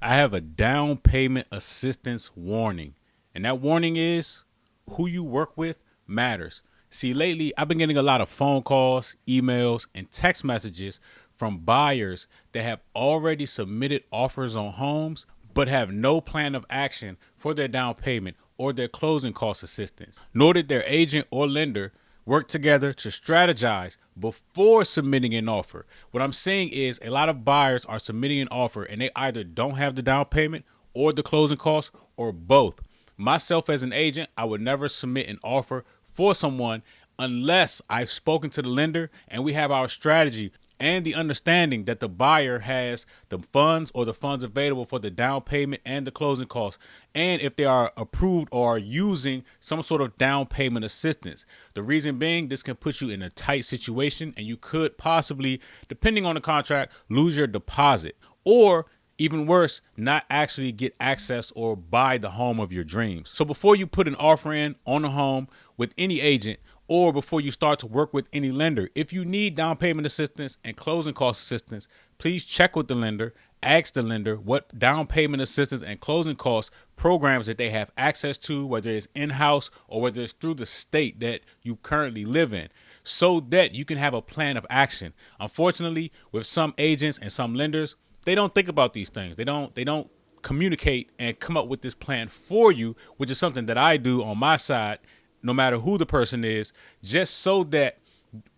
I have a down payment assistance warning. And that warning is who you work with matters. See, lately I've been getting a lot of phone calls, emails, and text messages from buyers that have already submitted offers on homes but have no plan of action for their down payment or their closing cost assistance, nor did their agent or lender work together to strategize before submitting an offer. What I'm saying is a lot of buyers are submitting an offer and they either don't have the down payment or the closing costs or both. Myself as an agent, I would never submit an offer for someone unless I've spoken to the lender and we have our strategy and the understanding that the buyer has the funds or the funds available for the down payment and the closing costs, and if they are approved or are using some sort of down payment assistance. The reason being, this can put you in a tight situation and you could possibly, depending on the contract, lose your deposit, or even worse, not actually get access or buy the home of your dreams. So before you put an offer in on a home with any agent, or before you start to work with any lender, if you need down payment assistance and closing cost assistance, please check with the lender, ask the lender what down payment assistance and closing cost programs that they have access to, whether it's in-house or whether it's through the state that you currently live in, so that you can have a plan of action. Unfortunately, with some agents and some lenders, they don't think about these things. They don't communicate and come up with this plan for you, which is something that I do on my side, no matter who the person is, just so that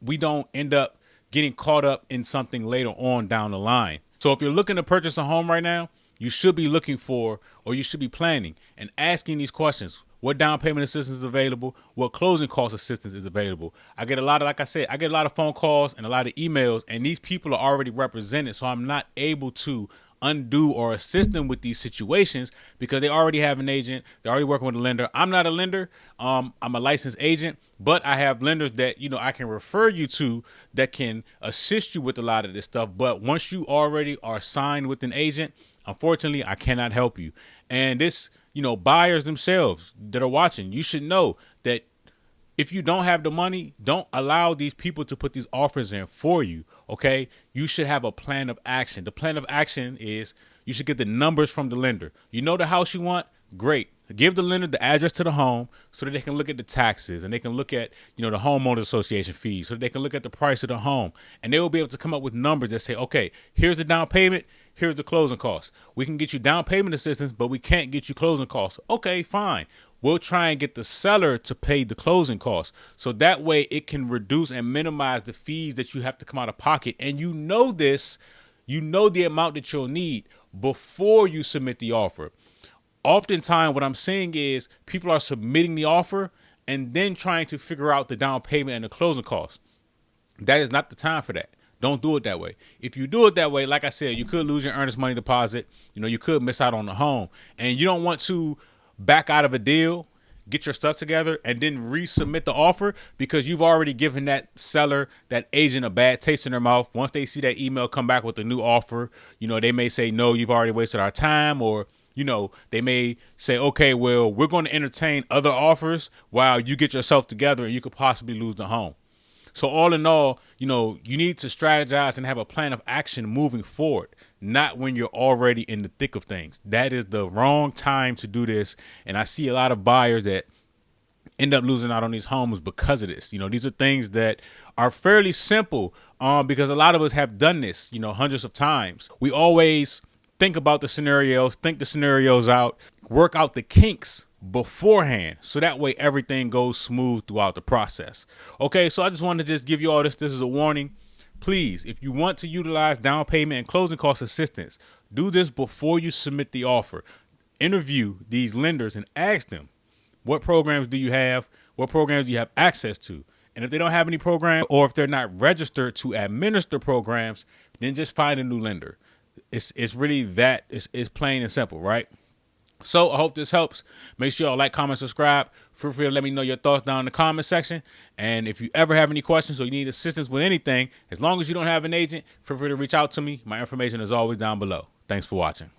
we don't end up getting caught up in something later on down the line. So if you're looking to purchase a home right now, you should be looking for, or you should be planning and asking these questions. What down payment assistance is available? What closing cost assistance is available? I get a lot of, like I said, I get a lot of phone calls and a lot of emails, and these people are already represented. So I'm not able to undo or assist them with these situations because they already have an agent. They're already working with a lender. I'm not a lender. I'm a licensed agent, but I have lenders that, I can refer you to that can assist you with a lot of this stuff. But once you already are signed with an agent, unfortunately, I cannot help you. And this, buyers themselves that are watching, you should know that if you don't have the money, don't allow these people to put these offers in for you, okay? You should have a plan of action. The plan of action is you should get the numbers from the lender. You know the house you want? Great. Give the lender the address to the home so that they can look at the taxes and they can look at, the homeowner association fees, so that they can look at the price of the home. And they will be able to come up with numbers that say, okay, here's the down payment, here's the closing costs. We can get you down payment assistance, but we can't get you closing costs. Okay, fine. We'll try and get the seller to pay the closing costs. So that way it can reduce and minimize the fees that you have to come out of pocket. And you know this, the amount that you'll need before you submit the offer. Oftentimes what I'm saying is people are submitting the offer and then trying to figure out the down payment and the closing costs. That is not the time for that. Don't do it that way. If you do it that way, like I said, you could lose your earnest money deposit. You could miss out on the home, and you don't want to back out of a deal, get your stuff together, and then resubmit the offer because you've already given that seller, that agent, a bad taste in their mouth. Once they see that email come back with a new offer, they may say, no, you've already wasted our time, or they may say, okay, well, we're going to entertain other offers while you get yourself together and you could possibly lose the home. So all in all, you need to strategize and have a plan of action moving forward, not when you're already in the thick of things. That is the wrong time to do this. And I see a lot of buyers that end up losing out on these homes because of this. These are things that are fairly simple because a lot of us have done this, hundreds of times. We always think about the scenarios, think the scenarios out, work out the kinks beforehand, so that way everything goes smooth throughout the process. Okay, so I just wanted to just give you all this. This is a warning. Please, if you want to utilize down payment and closing cost assistance, do this before you submit the offer. Interview these lenders and ask them, what programs do you have? What programs do you have access to? And if they don't have any program, or if they're not registered to administer programs, then just find a new lender. It's really that. It's plain and simple, right? So I hope this helps. Make sure y'all like, comment, subscribe. Feel free to let me know your thoughts down in the comment section. And if you ever have any questions or you need assistance with anything, as long as you don't have an agent, feel free to reach out to me. My information is always down below. Thanks for watching.